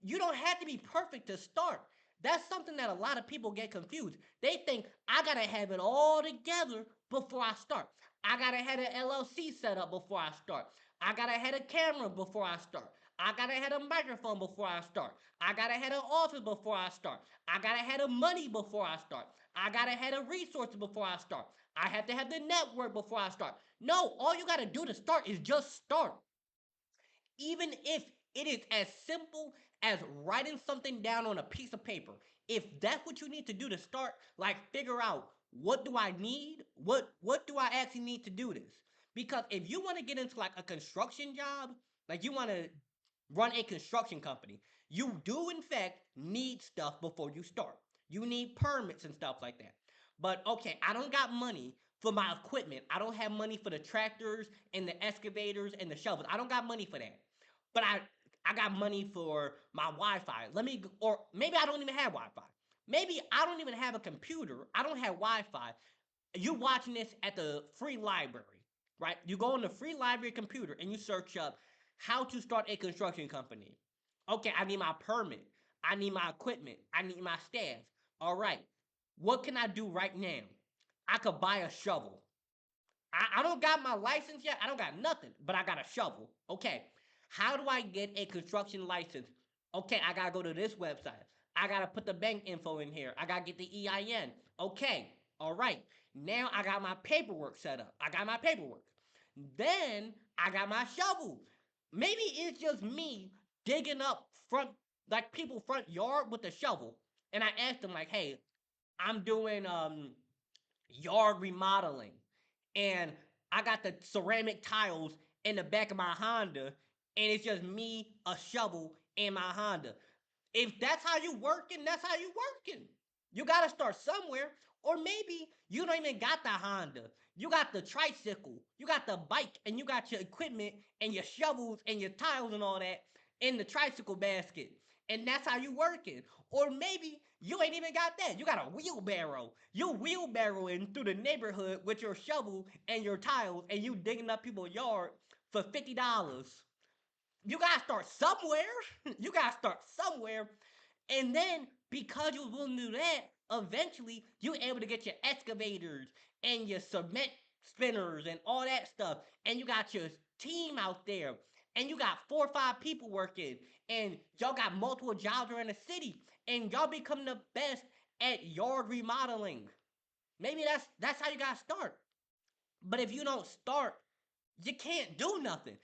you don't have to be perfect to start. That's something that a lot of people get confused. They think I gotta have it all together before I start. I gotta have an LLC set up before I start. I gotta have a camera before I start. I gotta have a microphone before I start. I gotta have an office before I start. I gotta have the money before I start. I gotta have the resources before I start. I have to have the network before I start. No, all you gotta do to start is just start. Even if it is as simple as writing something down on a piece of paper, if that's what you need to do to start, like figure out what do I need, what do I actually need to do this. Because if you want to get into like a construction job, like you want to run a construction company, you do in fact need stuff before you start. You need permits and stuff like that. But okay, I don't got money for my equipment. I don't have money for the tractors and the excavators and the shovels. I don't got money for that. But I got money for my Wi-Fi. Or maybe I don't even have Wi-Fi. Maybe I don't even have a computer. I don't have Wi-Fi. You're watching this at the free library, right? You go on the free library computer and you search up how to start a construction company. Okay, I need my permit. I need my equipment. I need my staff. All right. What can I do right now? I could buy a shovel. I don't got my license yet. I don't got nothing, but I got a shovel. Okay. How do I get a construction license? Okay, I gotta go to this website. I gotta put the bank info in here. I gotta get the EIN. Okay, all right. Now I got my paperwork set up. I got my paperwork. Then I got my shovel. Maybe it's just me digging up front, like people front yard with a shovel. And I asked them like, hey, I'm doing yard remodeling, and I got the ceramic tiles in the back of my Honda, and it's just me, a shovel, and my Honda. If that's how you working, that's how you working. You gotta start somewhere. Or maybe you don't even got the Honda. You got the tricycle, you got the bike, and you got your equipment and your shovels and your tiles and all that in the tricycle basket. And that's how you working. Or maybe you ain't even got that. You got a wheelbarrow. You wheelbarrowing through the neighborhood with your shovel and your tiles, and you digging up people's yard for $50. You gotta start somewhere. You gotta start somewhere. And then because you was willing to do that, eventually you're able to get your excavators and your cement spinners and all that stuff. And you got your team out there. And you got 4 or 5 people working. And y'all got multiple jobs around the city. And y'all become the best at yard remodeling. Maybe that's how you gotta start. But if you don't start, you can't do nothing.